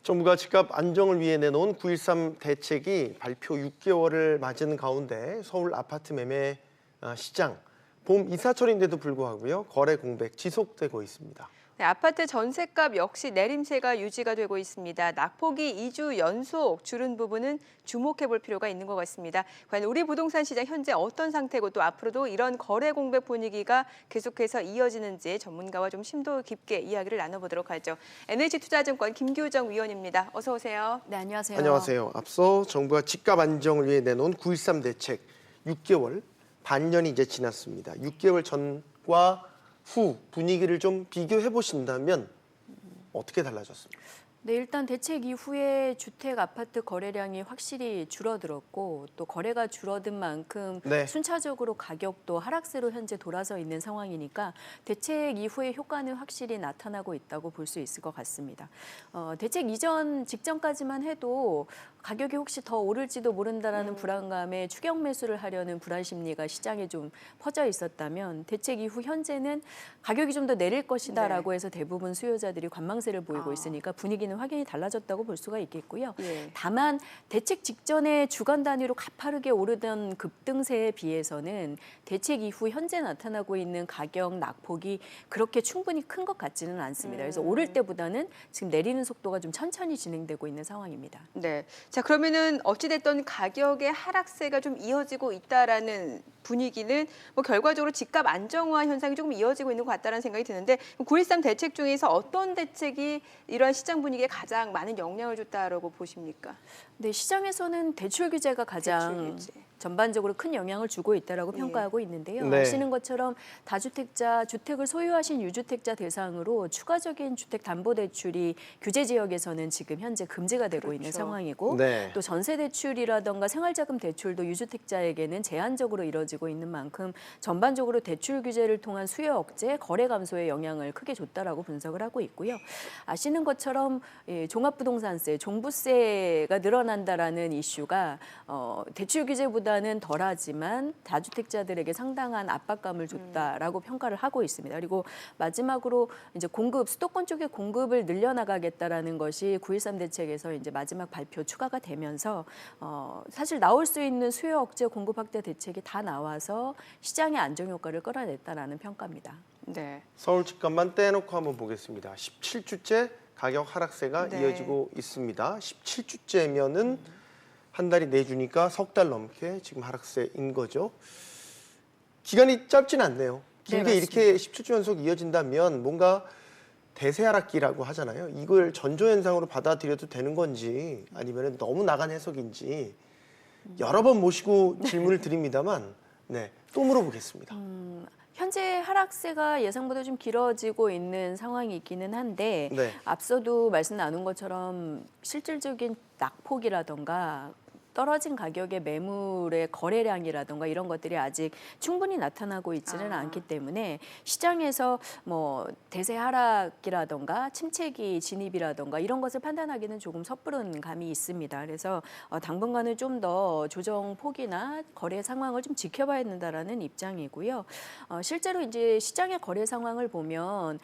정부가 집값 안정을 위해 내놓은 9.13 대책이 발표 6개월을 맞은 가운데 서울 아파트 매매 시장 봄 이사철인데도 불구하고요. 거래 공백 지속되고 있습니다. 네, 아파트 전셋값 역시 내림세가 유지가 되고 있습니다. 낙폭이 2주 연속 줄은 부분은 주목해 볼 필요가 있는 것 같습니다. 과연 우리 부동산 시장 현재 어떤 상태고 또 앞으로도 이런 거래 공백 분위기가 계속해서 이어지는지 전문가와 좀 심도 깊게 이야기를 나눠보도록 하죠. NH투자증권 김규정 위원입니다. 어서 오세요. 네, 안녕하세요. 안녕하세요. 앞서 정부가 집값 안정을 위해 내놓은 9.13 대책 6개월 반년이 이제 지났습니다. 6개월 전과 후 분위기를 좀 비교해 보신다면 어떻게 달라졌습니까? 네, 일단 대책 이후에 주택 아파트 거래량이 확실히 줄어들었고 또 거래가 줄어든 만큼 네. 순차적으로 가격도 하락세로 현재 돌아서 있는 상황이니까 대책 이후의 효과는 확실히 나타나고 있다고 볼 수 있을 것 같습니다. 대책 이전 직전까지만 해도 가격이 혹시 더 오를지도 모른다라는 불안감에 추격 매수를 하려는 불안 심리가 시장에 좀 퍼져 있었다면 대책 이후 현재는 가격이 좀 더 내릴 것이다라고 해서 대부분 수요자들이 관망세를 보이고 있으니까 분위기는 확연히 달라졌다고 볼 수가 있겠고요. 예. 다만 대책 직전에 주간 단위로 가파르게 오르던 급등세에 비해서는 대책 이후 현재 나타나고 있는 가격 낙폭이 그렇게 충분히 큰 것 같지는 않습니다. 그래서 오를 때보다는 지금 내리는 속도가 좀 천천히 진행되고 있는 상황입니다. 네. 자, 그러면은 어찌됐든 가격의 하락세가 좀 이어지고 있다라는 분위기는 뭐 결과적으로 집값 안정화 현상이 조금 이어지고 있는 것 같다는 생각이 드는데 9.13 대책 중에서 어떤 대책이 이러한 시장 분위기에 가장 많은 영향을 줬다라고 보십니까? 네, 시장에서는 대출 규제가 가장 대출 규제. 전반적으로 큰 영향을 주고 있다라고 평가하고 있는데요. 네. 아시는 것처럼 다주택자, 주택을 소유하신 유주택자 대상으로 추가적인 주택담보대출이 규제 지역에서는 지금 현재 금지가 되고 있는 상황이고 네. 또 전세대출이라던가 생활자금 대출도 유주택자에게는 제한적으로 이뤄지고 있는 만큼 전반적으로 대출 규제를 통한 수요 억제, 거래 감소에 영향을 크게 줬다라고 분석을 하고 있고요. 아시는 것처럼 종합부동산세, 종부세가 늘어난다라는 이슈가 대출 규제보다는 덜하지만 다주택자들에게 상당한 압박감을 줬다라고 평가를 하고 있습니다. 그리고 마지막으로 이제 수도권 쪽의 공급을 늘려나가겠다라는 것이 9.13 대책에서 이제 마지막 발표 추가가 되면서 사실 나올 수 있는 수요 억제 공급 확대 대책이 다 나와서 시장의 안정 효과를 끌어냈다라는 평가입니다. 네. 서울 집값만 떼놓고 한번 보겠습니다. 17주째 가격 하락세가 네. 이어지고 있습니다. 17주째면은 한 달이 내주니까 석 달 넘게 지금 하락세인 거죠. 기간이 짧진 않네요. 길게 네, 이렇게 17주 연속 이어진다면 뭔가 대세 하락기라고 하잖아요. 이걸 전조 현상으로 받아들여도 되는 건지 아니면 너무 나간 해석인지 여러 번 모시고 질문을 드립니다만 또 물어보겠습니다. 현재 하락세가 예상보다 좀 길어지고 있는 상황이 있기는 한데 네. 앞서도 말씀 나눈 것처럼 실질적인 낙폭이라던가 떨어진 가격의 매물의 거래량이라던가 이런 것들이 아직 충분히 나타나고 있지는 않기 때문에 시장에서 뭐 대세 하락이라던가 침체기 진입이라던가 이런 것을 판단하기는 조금 섣부른 감이 있습니다. 그래서 당분간은 좀 더 조정 폭이나 거래 상황을 좀 지켜봐야 된다라는 입장이고요. 실제로 이제 시장의 거래 상황을 보면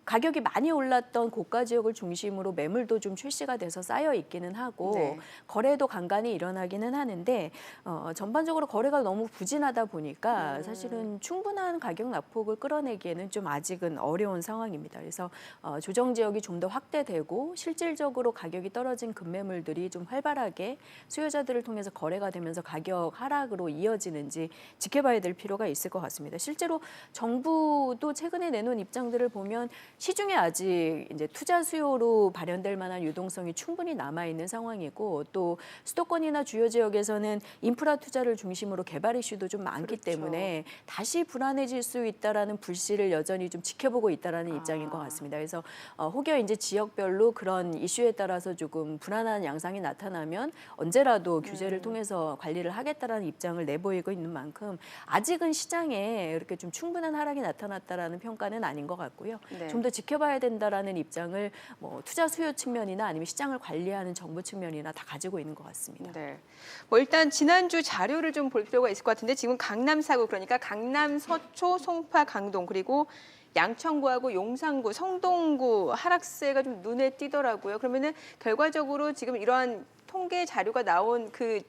가격이 많이 올랐던 고가 지역을 중심으로 매물도 좀 출시가 돼서 쌓여 있기는 하고 네. 거래도 간간히 일어나기는 하는데 전반적으로 거래가 너무 부진하다 보니까 사실은 충분한 가격 낙폭을 끌어내기에는 좀 아직은 어려운 상황입니다. 그래서 조정 지역이 좀 더 확대되고 실질적으로 가격이 떨어진 급매물들이 좀 활발하게 수요자들을 통해서 거래가 되면서 가격 하락으로 이어지는지 지켜봐야 될 필요가 있을 것 같습니다. 실제로 정부도 최근에 내놓은 입장들을 보면 시중에 아직 이제 투자 수요로 발현될 만한 유동성이 충분히 남아 있는 상황이고 또 수도권이나 주요 지역에서는 인프라 투자를 중심으로 개발 이슈도 좀 많기 때문에 다시 불안해질 수 있다라는 불씨를 여전히 좀 지켜보고 있다라는 입장인 것 같습니다. 그래서 혹여 이제 지역별로 그런 이슈에 따라서 조금 불안한 양상이 나타나면 언제라도 규제를 통해서 관리를 하겠다라는 입장을 내보이고 있는 만큼 아직은 시장에 이렇게 좀 충분한 하락이 나타났다라는 평가는 아닌 것 같고요. 네. 좀 더 지켜봐야 된다라는 입장을 뭐 투자 수요 측면이나 아니면 시장을 관리하는 정부 측면이나 다 가지고 있는 것 같습니다. 네. 뭐 일단 지난주 자료를 좀 볼 필요가 있을 것 같은데 지금 강남 4구 그러니까 강남, 서초, 송파, 강동 그리고 양천구하고 용산구, 성동구 하락세가 좀 눈에 띄더라고요. 그러면은 결과적으로 지금 이러한 통계 자료가 나온 그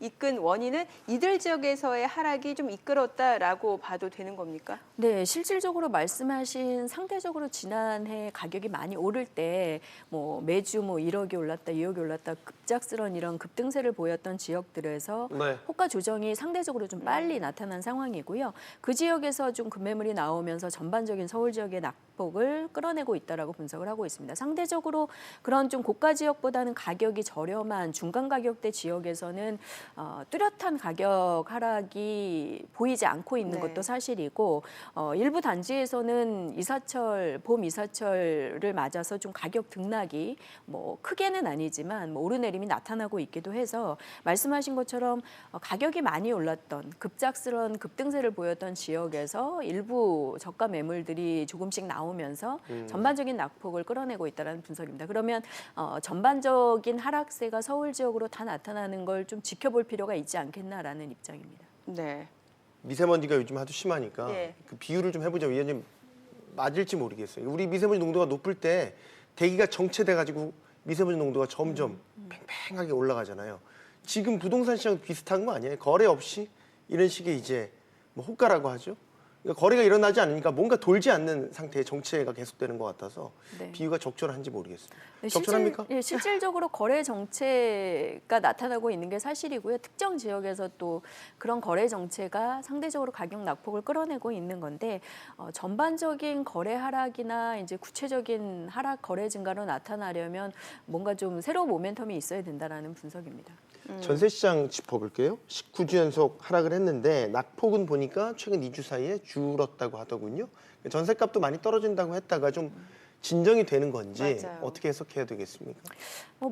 이끈 원인은 이들 지역에서의 하락이 좀 이끌었다라고 봐도 되는 겁니까? 네, 실질적으로 말씀하신 상대적으로 지난해 가격이 많이 오를 때 뭐 매주 뭐 1억이 올랐다, 2억이 올랐다 급작스러운 이런 급등세를 보였던 지역들에서 네. 호가 조정이 상대적으로 좀 빨리 나타난 상황이고요. 그 지역에서 좀 급매물이 나오면서 전반적인 서울 지역의 낙폭을 끌어내고 있다라고 분석을 하고 있습니다. 상대적으로 그런 좀 고가 지역보다는 가격이 저렴한 중간 가격대 지역에서는 뚜렷한 가격 하락이 보이지 않고 있는 네. 것도 사실이고 일부 단지에서는 봄 이사철을 맞아서 좀 가격 등락이 뭐 크게는 아니지만 뭐 오르내림이 나타나고 있기도 해서 말씀하신 것처럼 가격이 많이 올랐던 급작스러운 급등세를 보였던 지역에서 일부 저가 매물들이 조금씩 나오면서 전반적인 낙폭을 끌어내고 있다는 분석입니다. 그러면 전반적인 하락세가 서울 지역으로 다 나타나는 걸 좀 지켜볼 필요가 있지 않겠나라는 입장입니다. 네. 미세먼지가 요즘 하도 심하니까 예. 그 비유를 좀 해보자면 위원님 맞을지 모르겠어요. 우리 미세먼지 농도가 높을 때 대기가 정체돼가지고 미세먼지 농도가 점점 팽팽하게 올라가잖아요. 지금 부동산 시장 비슷한 거 아니에요? 거래 없이 이런 식의 이제 뭐 호가라고 하죠. 그러니까 거래가 일어나지 않으니까 뭔가 돌지 않는 상태의 정체가 계속되는 것 같아서 네. 비유가 적절한지 모르겠습니다. 네, 적절합니까? 실질적으로 거래 정체가 나타나고 있는 게 사실이고요. 특정 지역에서 또 그런 거래 정체가 상대적으로 가격 낙폭을 끌어내고 있는 건데 전반적인 거래 하락이나 이제 구체적인 하락 거래 증가로 나타나려면 뭔가 좀 새로운 모멘텀이 있어야 된다라는 분석입니다. 전세 시장 짚어볼게요. 19주 연속 하락을 했는데 낙폭은 보니까 최근 2주 사이에 줄었다고 하더군요. 전세값도 많이 떨어진다고 했다가 좀 진정이 되는 건지 맞아요. 어떻게 해석해야 되겠습니까?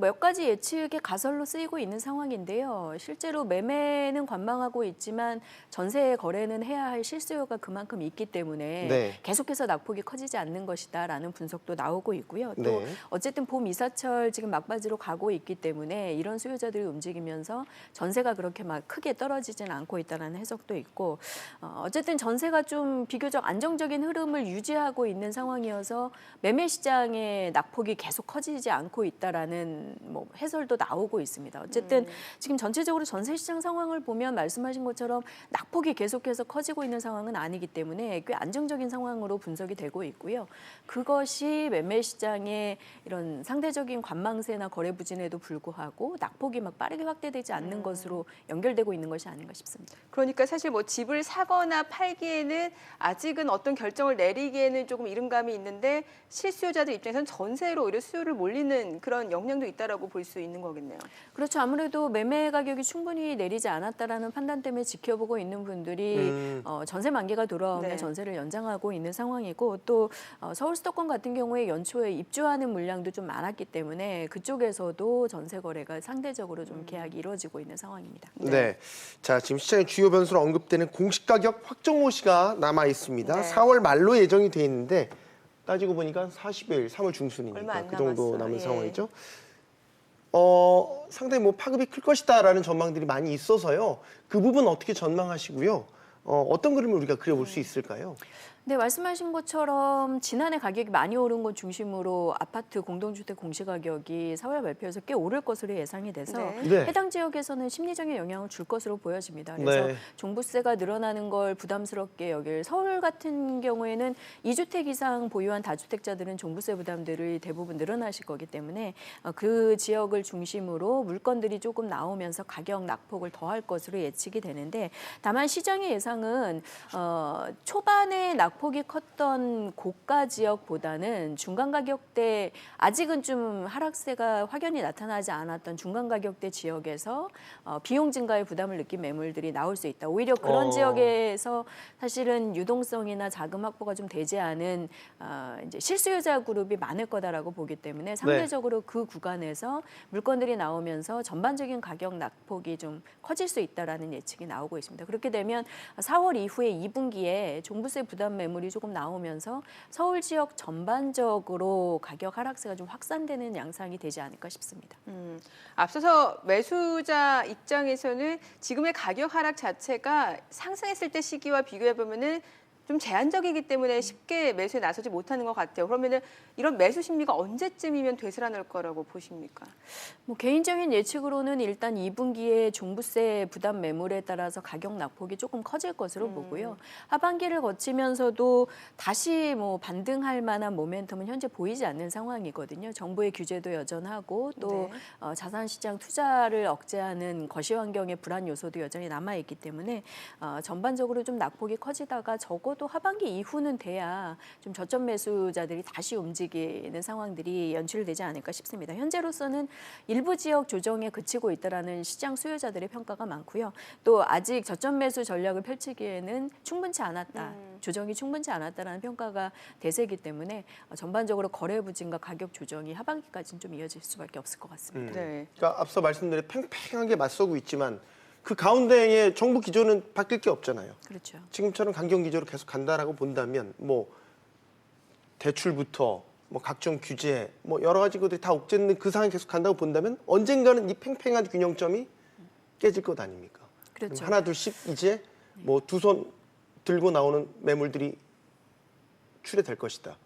몇 가지 예측의 가설로 쓰이고 있는 상황인데요. 실제로 매매는 관망하고 있지만 전세 거래는 해야 할 실수요가 그만큼 있기 때문에 네. 계속해서 낙폭이 커지지 않는 것이다라는 분석도 나오고 있고요. 또 네. 어쨌든 봄 이사철 지금 막바지로 가고 있기 때문에 이런 수요자들이 움직이면서 전세가 그렇게 막 크게 떨어지지는 않고 있다는 해석도 있고 어쨌든 전세가 좀 비교적 안정적인 흐름을 유지하고 있는 상황이어서 매매 시장의 낙폭이 계속 커지지 않고 있다라는 뭐 해설도 나오고 있습니다. 어쨌든 지금 전체적으로 전세 시장 상황을 보면 말씀하신 것처럼 낙폭이 계속해서 커지고 있는 상황은 아니기 때문에 꽤 안정적인 상황으로 분석이 되고 있고요. 그것이 매매 시장의 이런 상대적인 관망세나 거래 부진에도 불구하고 낙폭이 막 빠르게 확대되지 않는 것으로 연결되고 있는 것이 아닌가 싶습니다. 그러니까 사실 뭐 집을 사거나 팔기에는 아직은 어떤 결정을 내리기에는 조금 이른감이 있는데 실수요자들 입장에서는 전세로 오히려 수요를 몰리는 그런 영향도 있다라고 볼 수 있는 거겠네요. 그렇죠. 아무래도 매매 가격이 충분히 내리지 않았다라는 판단 때문에 지켜보고 있는 분들이 전세 만기가 돌아오면 네. 전세를 연장하고 있는 상황이고 또 서울 수도권 같은 경우에 연초에 입주하는 물량도 좀 많았기 때문에 그쪽에서도 전세 거래가 상대적으로 좀 계약이 이루어지고 있는 상황입니다. 네. 자, 지금 시장의 주요 변수로 언급되는 공시 가격 확정 모시가 남아 있습니다. 네. 4월 말로 예정이 돼 있는데 따지고 보니까 40일, 3월 얼마 중순이니까 안 그 정도 남았어요. 남은 예. 상황이죠. 상당히 뭐 파급이 클 것이다라는 전망들이 많이 있어서요. 그 부분 어떻게 전망하시고요? 어떤 그림을 우리가 그려볼 수 있을까요? 네, 말씀하신 것처럼 지난해 가격이 많이 오른 것 중심으로 아파트 공동주택 공시가격이 4월 발표에서 꽤 오를 것으로 예상이 돼서 네. 네. 해당 지역에서는 심리적인 영향을 줄 것으로 보여집니다. 그래서 네. 종부세가 늘어나는 걸 부담스럽게 여길 서울 같은 경우에는 2주택 이상 보유한 다주택자들은 종부세 부담들이 대부분 늘어나실 거기 때문에 그 지역을 중심으로 물건들이 조금 나오면서 가격 낙폭을 더할 것으로 예측이 되는데 다만 시장의 예상은 초반에 낙폭이 컸던 고가 지역보다는 중간 가격대 아직은 좀 하락세가 확연히 나타나지 않았던 중간 가격대 지역에서 비용 증가의 부담을 느낀 매물들이 나올 수 있다. 오히려 그런 지역에서 사실은 유동성이나 자금 확보가 좀 되지 않은 이제 실수요자 그룹이 많을 거다라고 보기 때문에 상대적으로 그 구간에서 물건들이 나오면서 전반적인 가격 낙폭이 좀 커질 수 있다라는 예측이 나오고 있습니다. 그렇게 되면 4월 이후에 2분기에 종부세 부담 매물이 조금 나오면서 서울 지역 전반적으로 가격 하락세가 좀 확산되는 양상이 되지 않을까 싶습니다. 앞서서 매수자 입장에서는 지금의 가격 하락 자체가 상승했을 때 시기와 비교해 보면은 좀 제한적이기 때문에 쉽게 매수에 나서지 못하는 것 같아요. 그러면은 이런 매수 심리가 언제쯤이면 되살아날 거라고 보십니까? 뭐 개인적인 예측으로는 일단 2분기에 종부세 부담 매물에 따라서 가격 낙폭이 조금 커질 것으로 보고요. 하반기를 거치면서도 다시 뭐 반등할 만한 모멘텀은 현재 보이지 않는 상황이거든요. 정부의 규제도 여전하고 또 네. 자산시장 투자를 억제하는 거시 환경의 불안 요소도 여전히 남아있기 때문에 전반적으로 좀 낙폭이 커지다가 적어도 하반기 이후는 돼야 좀 저점 매수자들이 다시 움직이는 상황들이 연출되지 않을까 싶습니다. 현재로서는 일부 지역 조정에 그치고 있다라는 시장 수요자들의 평가가 많고요. 또 아직 저점 매수 전략을 펼치기에는 충분치 않았다. 조정이 충분치 않았다라는 평가가 대세이기 때문에 전반적으로 거래 부진과 가격 조정이 하반기까지는 좀 이어질 수밖에 없을 것 같습니다. 네. 그러니까 앞서 말씀드린 팽팽하게 맞서고 있지만 그 가운데에 정부 기조는 바뀔 게 없잖아요. 그렇죠. 지금처럼 강경 기조로 계속 간다라고 본다면 뭐 대출부터 뭐 각종 규제 뭐 여러 가지 것들이 다 옥죄는 그 상황이 계속 간다고 본다면 언젠가는 이 팽팽한 균형점이 깨질 것 아닙니까? 그렇죠. 그럼 하나 둘씩 이제 뭐 두 손 들고 나오는 매물들이 출해될 것이다.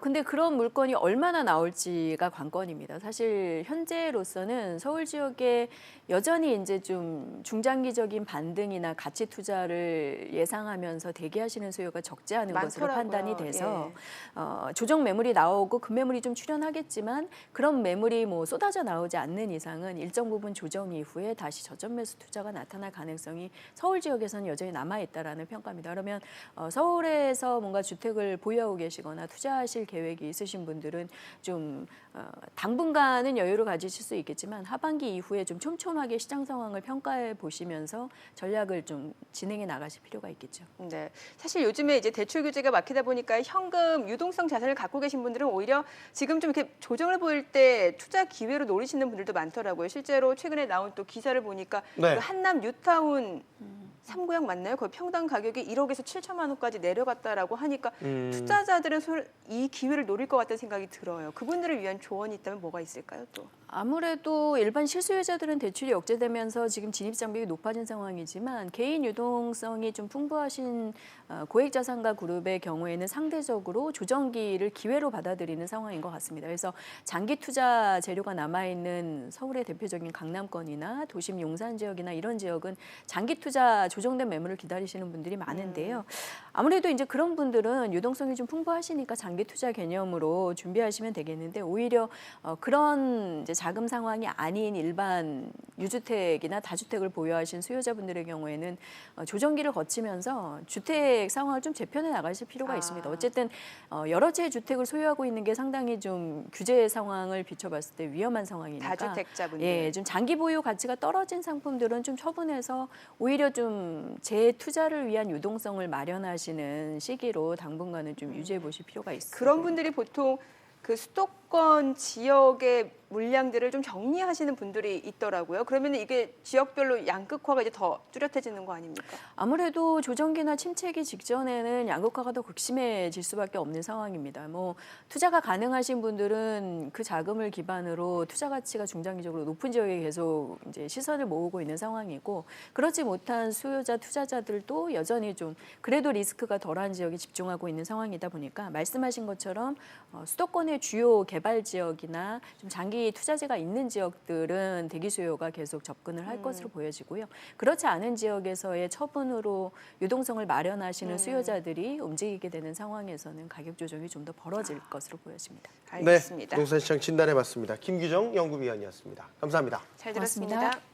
근데 그런 물건이 얼마나 나올지가 관건입니다. 사실 현재로서는 서울 지역에 여전히 이제 좀 중장기적인 반등이나 가치 투자를 예상하면서 대기하시는 수요가 적지 않은 것으로 많더라고요. 판단이 돼서 예. 조정 매물이 나오고 급매물이 좀 출현하겠지만 그런 매물이 뭐 쏟아져 나오지 않는 이상은 일정 부분 조정 이후에 다시 저점 매수 투자가 나타날 가능성이 서울 지역에서는 여전히 남아 있다라는 평가입니다. 그러면 서울에서 뭔가 주택을 보유하고 계시거나 투자하실 계획이 있으신 분들은 좀 당분간은 여유를 가지실 수 있겠지만 하반기 이후에 좀 촘촘하게 시장 상황을 평가해 보시면서 전략을 좀 진행해 나가실 필요가 있겠죠. 네. 사실 요즘에 이제 대출 규제가 막히다 보니까 현금 유동성 자산을 갖고 계신 분들은 오히려 지금 좀 이렇게 조정을 보일 때 투자 기회로 노리시는 분들도 많더라고요. 실제로 최근에 나온 또 기사를 보니까 네. 그 한남 뉴타운 3구역 맞나요? 거의 평당 가격이 1억에서 7천만 원까지 내려갔다라고 하니까 투자자들은 이 기회를 노릴 것 같다는 생각이 들어요. 그분들을 위한 조언이 있다면 뭐가 있을까요? 또 아무래도 일반 실수요자들은 대출이 억제되면서 지금 진입 장벽이 높아진 상황이지만 개인 유동성이 좀 풍부하신 고액자산가 그룹의 경우에는 상대적으로 조정기를 기회로 받아들이는 상황인 것 같습니다. 그래서 장기 투자 재료가 남아있는 서울의 대표적인 강남권이나 도심 용산 지역이나 이런 지역은 장기 투자 조정된 매물을 기다리시는 분들이 많은데요. 아무래도 이제 그런 분들은 유동성이 좀 풍부하시니까 장기 투자 개념으로 준비하시면 되겠는데 오히려 그런 이제 자금 상황이 아닌 일반 유주택이나 다주택을 보유하신 수요자분들의 경우에는 조정기를 거치면서 주택 상황을 좀 재편해 나가실 필요가 있습니다. 어쨌든 여러 채 주택을 소유하고 있는 게 상당히 좀 규제 상황을 비춰봤을 때 위험한 상황이니까 다주택자분들. 예, 좀 장기 보유 가치가 떨어진 상품들은 좀 처분해서 오히려 좀 재투자를 위한 유동성을 마련하시는 시기로 당분간은 좀 유지해 보실 필요가 있습니다. 그런 분들이 보통 그 수도권 지역의 물량들을 좀 정리하시는 분들이 있더라고요. 그러면 이게 지역별로 양극화가 이제 더 뚜렷해지는 거 아닙니까? 아무래도 조정기나 침체기 직전에는 양극화가 더 극심해질 수밖에 없는 상황입니다. 뭐 투자가 가능하신 분들은 그 자금을 기반으로 투자 가치가 중장기적으로 높은 지역에 계속 이제 시선을 모으고 있는 상황이고 그렇지 못한 수요자 투자자들도 여전히 좀 그래도 리스크가 덜한 지역에 집중하고 있는 상황이다 보니까 말씀하신 것처럼 수도권의 주요 개발 지역이나 좀 장기 투자재가 있는 지역들은 대기 수요가 계속 접근을 할 것으로 보여지고요. 그렇지 않은 지역에서의 처분으로 유동성을 마련하시는 수요자들이 움직이게 되는 상황에서는 가격 조정이 좀 더 벌어질 것으로 보여집니다. 알겠습니다. 네, 부동산 시장 진단해봤습니다. 김규정 연구위원이었습니다. 감사합니다. 잘 고맙습니다. 들었습니다.